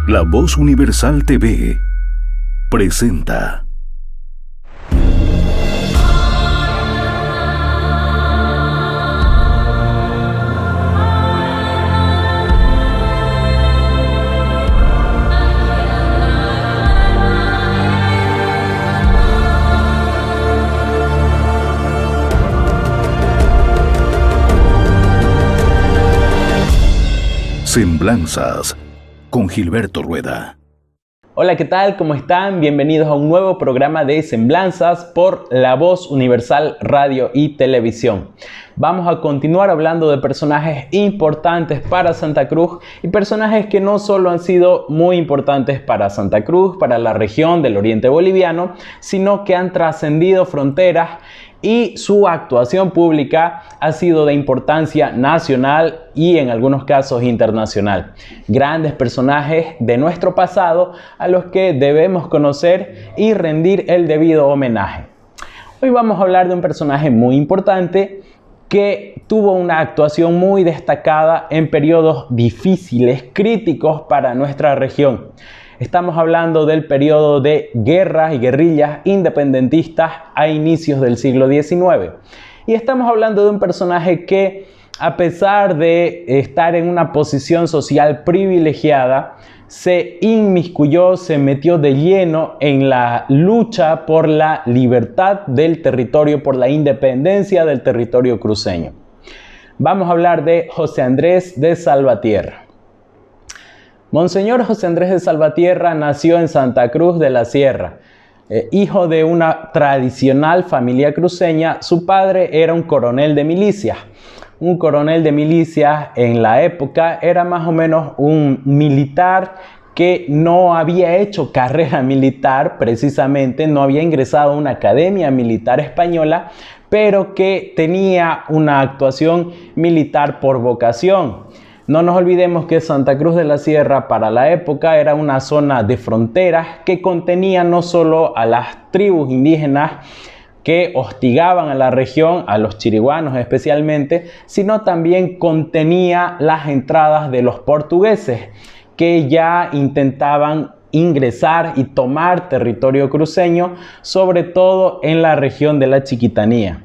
La Voz Universal TV presenta Semblanzas con Gilberto Rueda. Hola, ¿qué tal? ¿Cómo están? Bienvenidos a un nuevo programa de Semblanzas por La Voz Universal Radio y Televisión. Vamos a continuar hablando de personajes importantes para Santa Cruz y personajes que no solo han sido muy importantes para Santa Cruz, para la región del oriente boliviano, sino que han trascendido fronteras y su actuación pública ha sido de importancia nacional y en algunos casos internacional. Grandes personajes de nuestro pasado a los que debemos conocer y rendir el debido homenaje. Hoy vamos a hablar de un personaje muy importante que tuvo una actuación muy destacada en periodos difíciles, críticos para nuestra región. Estamos hablando del periodo de guerras y guerrillas independentistas a inicios del siglo XIX. Y estamos hablando de un personaje que, a pesar de estar en una posición social privilegiada, se inmiscuyó, se metió de lleno en la lucha por la libertad del territorio, por la independencia del territorio cruceño. Vamos a hablar de José Andrés de Salvatierra. Monseñor José Andrés de Salvatierra nació en Santa Cruz de la Sierra. Hijo de una tradicional familia cruceña, su padre era un coronel de milicias. Un coronel de milicias en la época era más o menos un militar que no había hecho carrera militar, precisamente no había ingresado a una academia militar española, pero que tenía una actuación militar por vocación. No nos olvidemos que Santa Cruz de la Sierra para la época era una zona de fronteras que contenía no solo a las tribus indígenas que hostigaban a la región, a los chiriguanos especialmente, sino también contenía las entradas de los portugueses que ya intentaban ingresar y tomar territorio cruceño, sobre todo en la región de la Chiquitanía.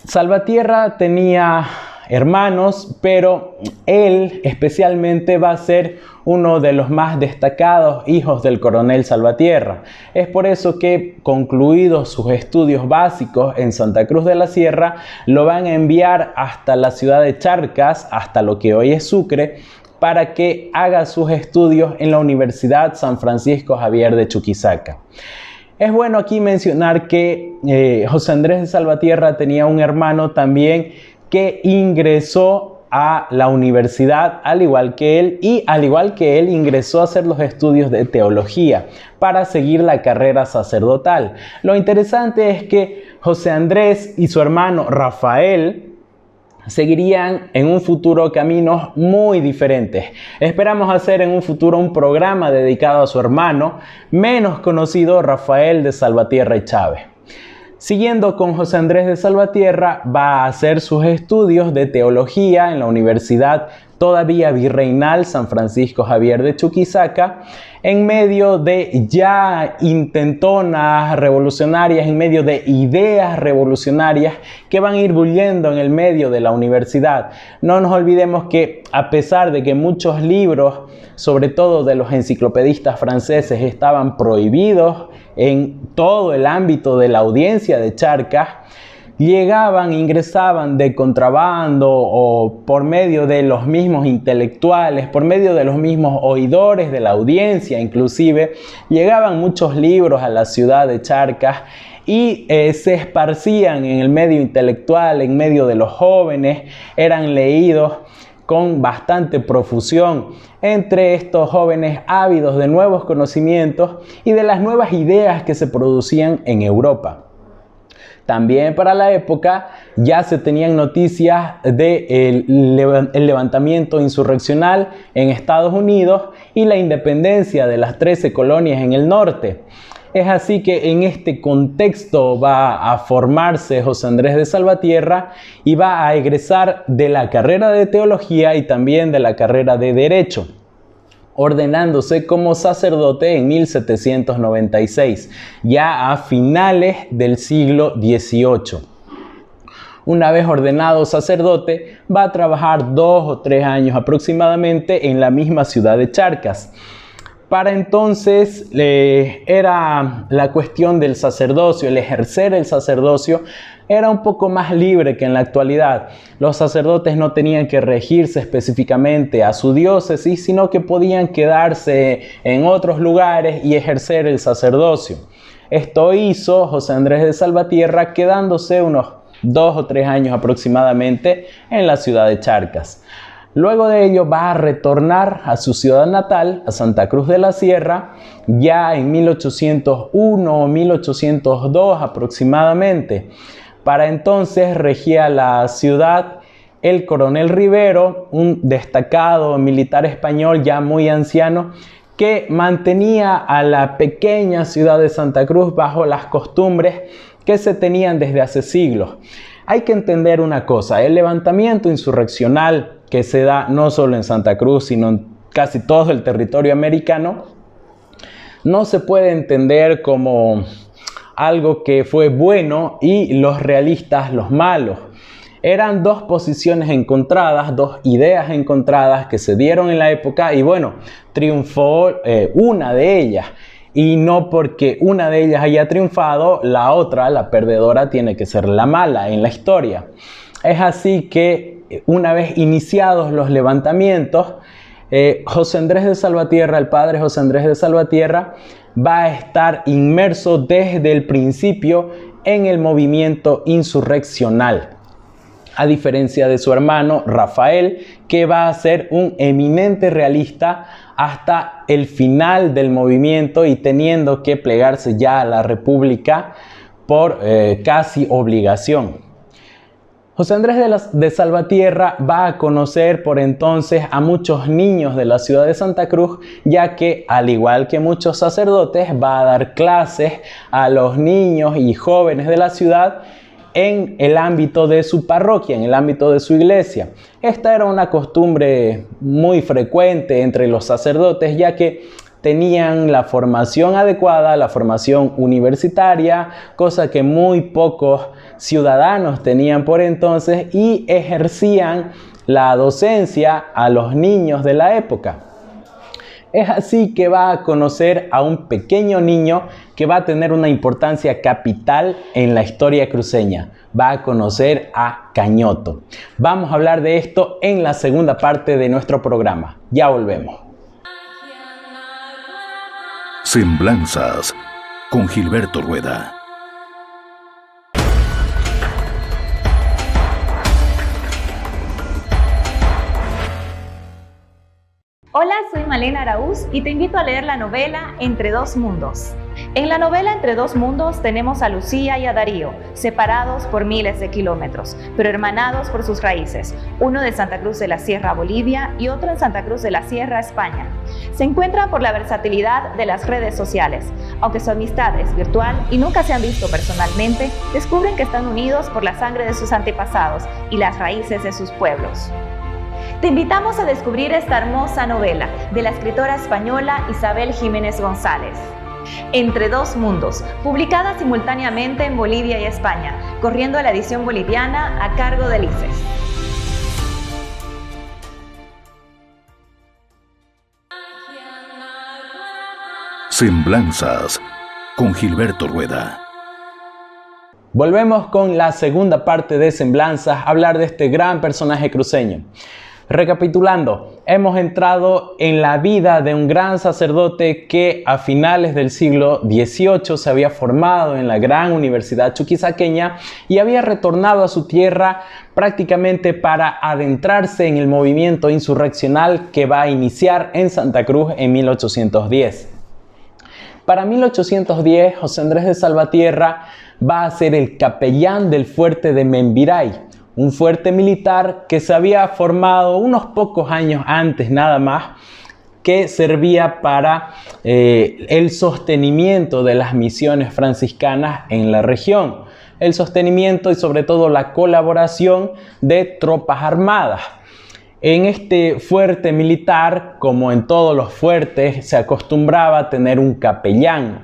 Salvatierra tenía hermanos, pero él especialmente va a ser uno de los más destacados hijos del coronel Salvatierra. Es por eso que, concluidos sus estudios básicos en Santa Cruz de la Sierra, lo van a enviar hasta la ciudad de Charcas, hasta lo que hoy es Sucre, para que haga sus estudios en la Universidad San Francisco Javier de Chuquisaca. Es bueno aquí mencionar que José Andrés de Salvatierra tenía un hermano también que ingresó a la universidad al igual que él, y al igual que él ingresó a hacer los estudios de teología para seguir la carrera sacerdotal. Lo interesante es que José Andrés y su hermano Rafael seguirían en un futuro caminos muy diferentes. Esperamos hacer en un futuro un programa dedicado a su hermano menos conocido, Rafael de Salvatierra y Chávez. Siguiendo con José Andrés de Salvatierra, va a hacer sus estudios de teología en la Universidad todavía Virreinal San Francisco Javier de Chuquisaca, en medio de ya intentonas revolucionarias, en medio de ideas revolucionarias que van a ir bullendo en el medio de la universidad. No nos olvidemos que, a pesar de que muchos libros, sobre todo de los enciclopedistas franceses, estaban prohibidos en todo el ámbito de la audiencia de Charcas, llegaban, ingresaban de contrabando o por medio de los mismos intelectuales, por medio de los mismos oidores de la audiencia inclusive, llegaban muchos libros a la ciudad de Charcas y se esparcían en el medio intelectual, en medio de los jóvenes, eran leídos con bastante profusión entre estos jóvenes ávidos de nuevos conocimientos y de las nuevas ideas que se producían en Europa. También para la época ya se tenían noticias del levantamiento insurreccional en Estados Unidos y la independencia de las 13 colonias en el norte. Es así que en este contexto va a formarse José Andrés de Salvatierra y va a egresar de la carrera de teología y también de la carrera de derecho. ordenándose como sacerdote en 1796, ya a finales del siglo XVIII. Una vez ordenado sacerdote, va a trabajar 2 o 3 años aproximadamente en la misma ciudad de Charcas. Para entonces era la cuestión del sacerdocio, el ejercer el sacerdocio era un poco más libre que en la actualidad. Los sacerdotes no tenían que regirse específicamente a su diócesis, sino que podían quedarse en otros lugares y ejercer el sacerdocio. Esto hizo José Andrés de Salvatierra, quedándose unos 2 o 3 años aproximadamente en la ciudad de Charcas. Luego de ello va a retornar a su ciudad natal, a Santa Cruz de la Sierra, ya en 1801 o 1802 aproximadamente. Para entonces regía la ciudad el coronel Rivero, un destacado militar español ya muy anciano, que mantenía a la pequeña ciudad de Santa Cruz bajo las costumbres que se tenían desde hace siglos. Hay que entender una cosa, el levantamiento insurreccional que se da no solo en Santa Cruz, sino en casi todo el territorio americano, no se puede entender como algo que fue bueno y los realistas los malos. Eran dos posiciones encontradas, dos ideas encontradas que se dieron en la época y bueno, triunfó una de ellas. Y no porque una de ellas haya triunfado, la otra, la perdedora, tiene que ser la mala en la historia. Es así que una vez iniciados los levantamientos, José Andrés de Salvatierra, el padre José Andrés de Salvatierra, va a estar inmerso desde el principio en el movimiento insurreccional. A diferencia de su hermano Rafael, que va a ser un eminente realista hasta el final del movimiento y teniendo que plegarse ya a la República por casi obligación. José Andrés de Salvatierra va a conocer por entonces a muchos niños de la ciudad de Santa Cruz, ya que al igual que muchos sacerdotes va a dar clases a los niños y jóvenes de la ciudad en el ámbito de su parroquia, en el ámbito de su iglesia. Esta era una costumbre muy frecuente entre los sacerdotes, ya que tenían la formación adecuada, la formación universitaria, cosa que muy pocos ciudadanos tenían por entonces, y ejercían la docencia a los niños de la época. Es así que va a conocer a un pequeño niño que va a tener una importancia capital en la historia cruceña. Va a conocer a Cañoto. Vamos a hablar de esto en la segunda parte de nuestro programa. Ya volvemos. Semblanzas con Gilberto Rueda. Hola, soy Malena Araúz y te invito a leer la novela Entre dos mundos. En la novela Entre dos mundos tenemos a Lucía y a Darío, separados por miles de kilómetros, pero hermanados por sus raíces, uno de Santa Cruz de la Sierra, Bolivia, y otro en Santa Cruz de la Sierra, España. Se encuentran por la versatilidad de las redes sociales. Aunque su amistad es virtual y nunca se han visto personalmente, descubren que están unidos por la sangre de sus antepasados y las raíces de sus pueblos. Te invitamos a descubrir esta hermosa novela de la escritora española Isabel Jiménez González. Entre dos mundos, publicada simultáneamente en Bolivia y España, corriendo a la edición boliviana a cargo de Lices. Semblanzas con Gilberto Rueda. Volvemos con la segunda parte de Semblanzas, a hablar de este gran personaje cruceño. Recapitulando, hemos entrado en la vida de un gran sacerdote que a finales del siglo XVIII se había formado en la gran Universidad Chuquisaqueña y había retornado a su tierra prácticamente para adentrarse en el movimiento insurreccional que va a iniciar en Santa Cruz en 1810. Para 1810, José Andrés de Salvatierra va a ser el capellán del fuerte de Membiray, un fuerte militar que se había formado unos pocos años antes nada más, que servía para el sostenimiento de las misiones franciscanas en la región, el sostenimiento y sobre todo la colaboración de tropas armadas. En este fuerte militar, como en todos los fuertes, se acostumbraba a tener un capellán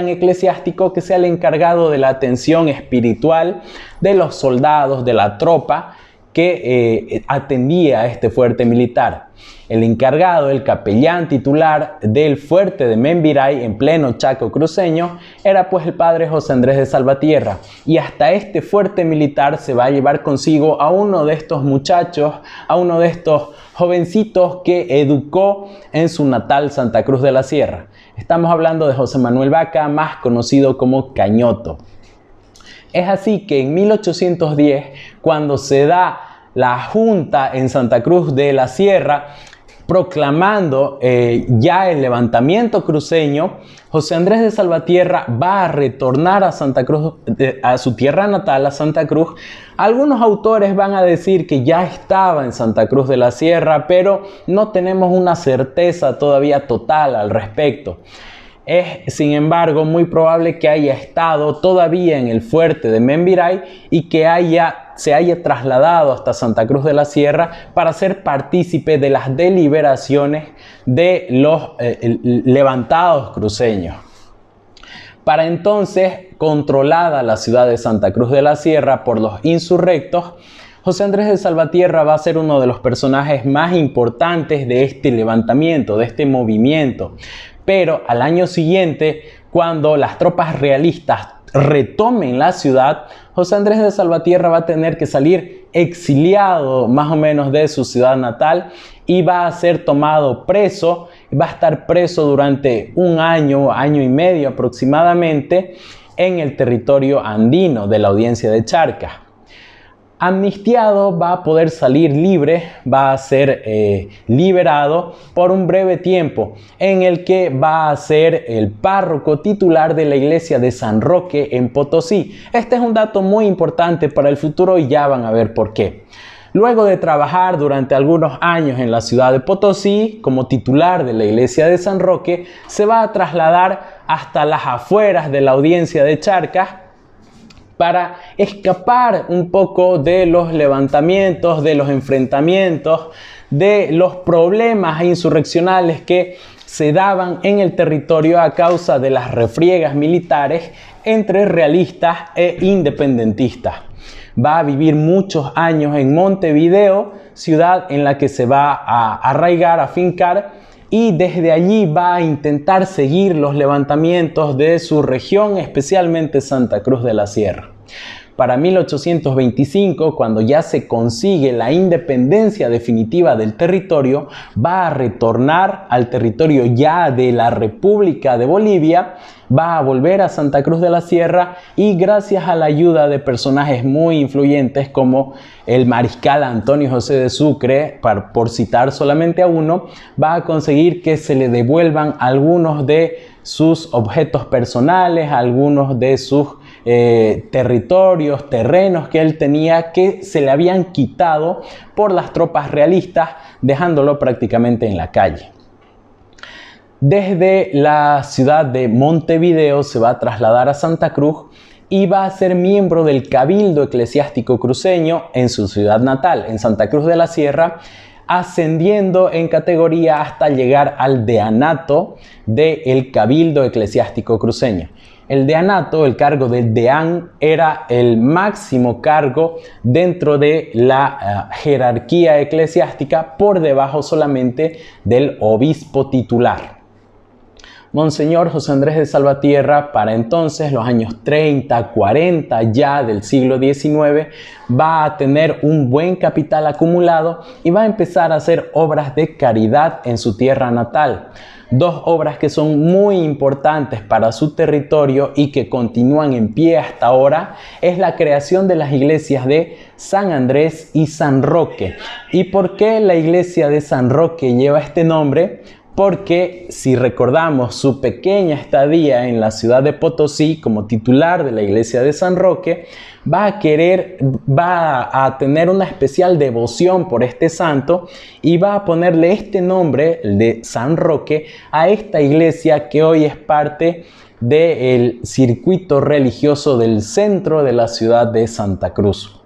eclesiástico que sea el encargado de la atención espiritual de los soldados, de la tropa que atendía a este fuerte militar. El encargado, el capellán titular del fuerte de Membiray en pleno Chaco cruceño, era pues el padre José Andrés de Salvatierra. Y hasta este fuerte militar se va a llevar consigo a uno de estos muchachos, a uno de estos jovencitos que educó en su natal Santa Cruz de la Sierra. Estamos hablando de José Manuel Vaca, más conocido como Cañoto. Es así que en 1810, cuando se da la junta en Santa Cruz de la Sierra, proclamando ya el levantamiento cruceño, José Andrés de Salvatierra va a retornar a Santa Cruz, a su tierra natal, a Santa Cruz. Algunos autores van a decir que ya estaba en Santa Cruz de la Sierra, pero no tenemos una certeza todavía total al respecto. Es, sin embargo, muy probable que haya estado todavía en el fuerte de Membiray y que se haya trasladado hasta Santa Cruz de la Sierra para ser partícipe de las deliberaciones de los levantados cruceños. Para entonces, controlada la ciudad de Santa Cruz de la Sierra por los insurrectos, José Andrés de Salvatierra va a ser uno de los personajes más importantes de este levantamiento, de este movimiento. Pero al año siguiente, cuando las tropas realistas retomen la ciudad, José Andrés de Salvatierra va a tener que salir exiliado más o menos de su ciudad natal y va a ser tomado preso, va a estar preso durante un año, año y medio aproximadamente en el territorio andino de la audiencia de Charcas. Amnistiado, va a poder salir libre, va a ser liberado por un breve tiempo en el que va a ser el párroco titular de la iglesia de San Roque en Potosí. Este es un dato muy importante para el futuro y ya van a ver por qué. Luego de trabajar durante algunos años en la ciudad de Potosí como titular de la iglesia de San Roque, se va a trasladar hasta las afueras de la audiencia de Charcas para escapar un poco de los levantamientos, de los enfrentamientos, de los problemas insurreccionales que se daban en el territorio a causa de las refriegas militares entre realistas e independentistas. Va a vivir muchos años en Montevideo, ciudad en la que se va a arraigar, a fincar, y desde allí va a intentar seguir los levantamientos de su región, especialmente Santa Cruz de la Sierra. Para 1825, cuando ya se consigue la independencia definitiva del territorio, va a retornar al territorio ya de la República de Bolivia, va a volver a Santa Cruz de la Sierra y gracias a la ayuda de personajes muy influyentes como el mariscal Antonio José de Sucre, por citar solamente a uno, va a conseguir que se le devuelvan algunos de sus objetos personales, algunos de sus territorios, terrenos que él tenía que se le habían quitado por las tropas realistas, dejándolo prácticamente en la calle. Desde la ciudad de Montevideo se va a trasladar a Santa Cruz y va a ser miembro del Cabildo Eclesiástico Cruceño en su ciudad natal, en Santa Cruz de la Sierra, ascendiendo en categoría hasta llegar al deanato del Cabildo Eclesiástico Cruceño. El deanato, el cargo del deán, era el máximo cargo dentro de la jerarquía eclesiástica, por debajo solamente del obispo titular. Monseñor José Andrés de Salvatierra, para entonces, los años 30, 40 ya del siglo XIX, va a tener un buen capital acumulado y va a empezar a hacer obras de caridad en su tierra natal. Dos obras que son muy importantes para su territorio y que continúan en pie hasta ahora es la creación de las iglesias de San Andrés y San Roque. ¿Y por qué la iglesia de San Roque lleva este nombre? Porque si recordamos su pequeña estadía en la ciudad de Potosí como titular de la iglesia de San Roque, va a tener una especial devoción por este santo y va a ponerle este nombre, el de San Roque, a esta iglesia que hoy es parte del circuito religioso del centro de la ciudad de Santa Cruz.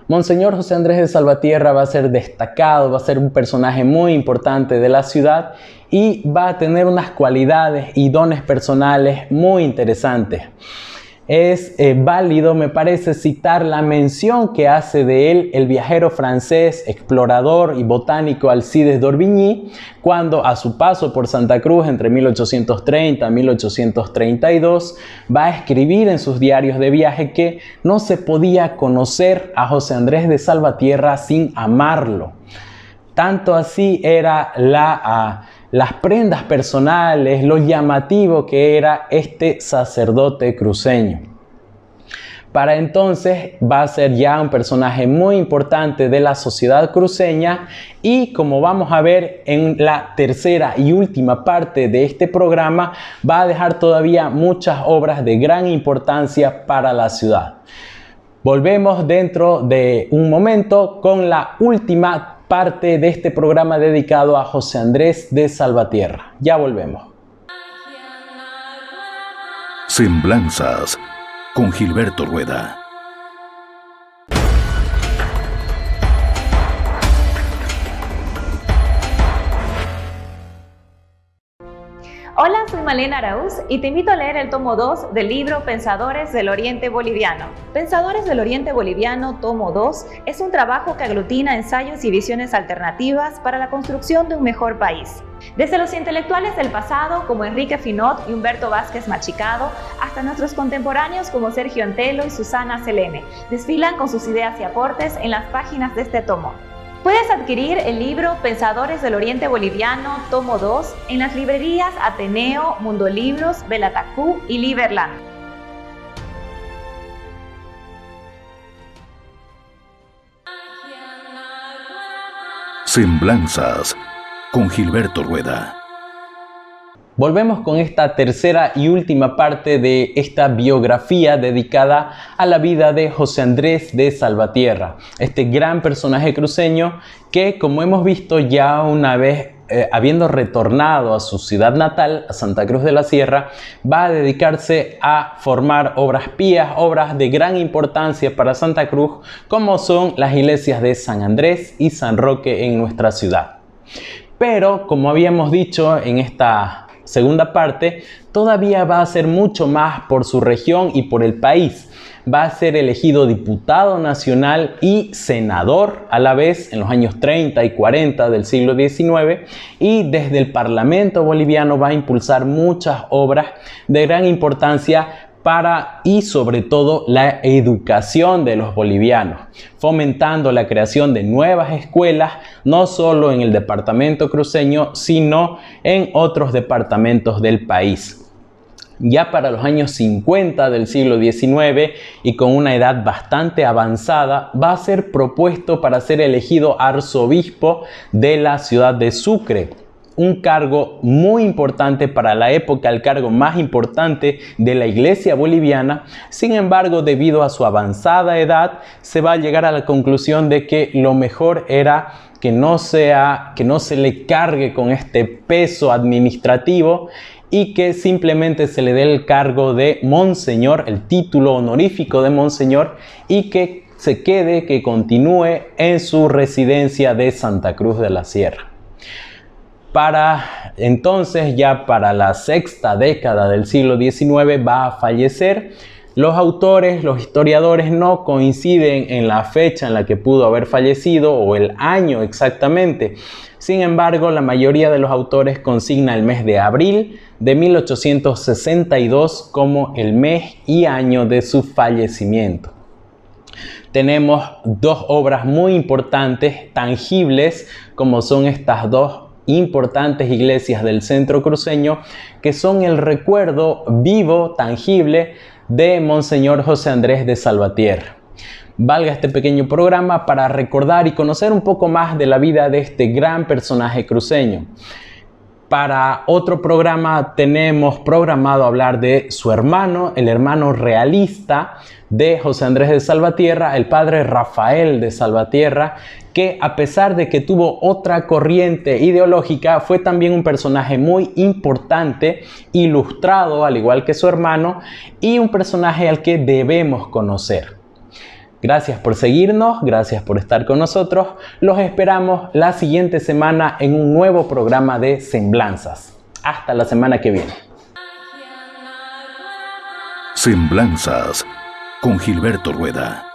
Monseñor José Andrés de Salvatierra va a ser destacado, va a ser un personaje muy importante de la ciudad y va a tener unas cualidades y dones personales muy interesantes. Es válido, me parece, citar la mención que hace de él el viajero francés, explorador y botánico Alcides d'Orbigny, cuando a su paso por Santa Cruz entre 1830 y 1832 va a escribir en sus diarios de viaje que no se podía conocer a José Andrés de Salvatierra sin amarlo. Tanto así era las prendas personales, lo llamativo que era este sacerdote cruceño. Para entonces va a ser ya un personaje muy importante de la sociedad cruceña y, como vamos a ver en la tercera y última parte de este programa, va a dejar todavía muchas obras de gran importancia para la ciudad. Volvemos dentro de un momento con la última parte de este programa dedicado a José Andrés de Salvatierra. Ya volvemos. Semblanzas con Gilberto Rueda. Hola, soy Malena Araúz y te invito a leer el tomo 2 del libro Pensadores del Oriente Boliviano. Pensadores del Oriente Boliviano, tomo 2, es un trabajo que aglutina ensayos y visiones alternativas para la construcción de un mejor país. Desde los intelectuales del pasado como Enrique Finot y Humberto Vázquez Machicado, hasta nuestros contemporáneos como Sergio Antelo y Susana Selene, desfilan con sus ideas y aportes en las páginas de este tomo. Puedes adquirir el libro Pensadores del Oriente Boliviano, tomo 2, en las librerías Ateneo, Mundo Libros, Belatacú y Liberland. Semblanzas con Gilberto Rueda. Volvemos con esta tercera y última parte de esta biografía dedicada a la vida de José Andrés de Salvatierra, este gran personaje cruceño que, como hemos visto ya una vez, habiendo retornado a su ciudad natal, a Santa Cruz de la Sierra, va a dedicarse a formar obras pías, obras de gran importancia para Santa Cruz, como son las iglesias de San Andrés y San Roque en nuestra ciudad. Pero, como habíamos dicho en esta segunda parte, todavía va a hacer mucho más por su región y por el país. Va a ser elegido diputado nacional y senador a la vez en los años 30 y 40 del siglo XIX, y desde el Parlamento boliviano va a impulsar muchas obras de gran importancia para y sobre todo la educación de los bolivianos, fomentando la creación de nuevas escuelas, no solo en el departamento cruceño, sino en otros departamentos del país. Ya para los años 50 del siglo XIX y con una edad bastante avanzada, va a ser propuesto para ser elegido arzobispo de la ciudad de Sucre. Un cargo muy importante para la época, el cargo más importante de la iglesia boliviana. Sin embargo, debido a su avanzada edad, se va a llegar a la conclusión de que lo mejor era que no se le cargue con este peso administrativo y que simplemente se le dé el cargo de monseñor, el título honorífico de monseñor, y que se quede, que continúe en su residencia de Santa Cruz de la Sierra. Para entonces, ya para la sexta década del siglo XIX, va a fallecer. Los autores, los historiadores no coinciden en la fecha en la que pudo haber fallecido o el año exactamente. Sin embargo, la mayoría de los autores consigna el mes de abril de 1862 como el mes y año de su fallecimiento. Tenemos dos obras muy importantes, tangibles, como son estas dos importantes iglesias del centro cruceño, que son el recuerdo vivo, tangible, de Monseñor José Andrés de Salvatierra. Valga este pequeño programa para recordar y conocer un poco más de la vida de este gran personaje cruceño. Para otro programa tenemos programado hablar de su hermano, el hermano realista de José Andrés de Salvatierra, el padre Rafael de Salvatierra, que a pesar de que tuvo otra corriente ideológica, fue también un personaje muy importante, ilustrado al igual que su hermano, y un personaje al que debemos conocer. Gracias por seguirnos, gracias por estar con nosotros. Los esperamos la siguiente semana en un nuevo programa de Semblanzas. Hasta la semana que viene. Semblanzas con Gilberto Rueda.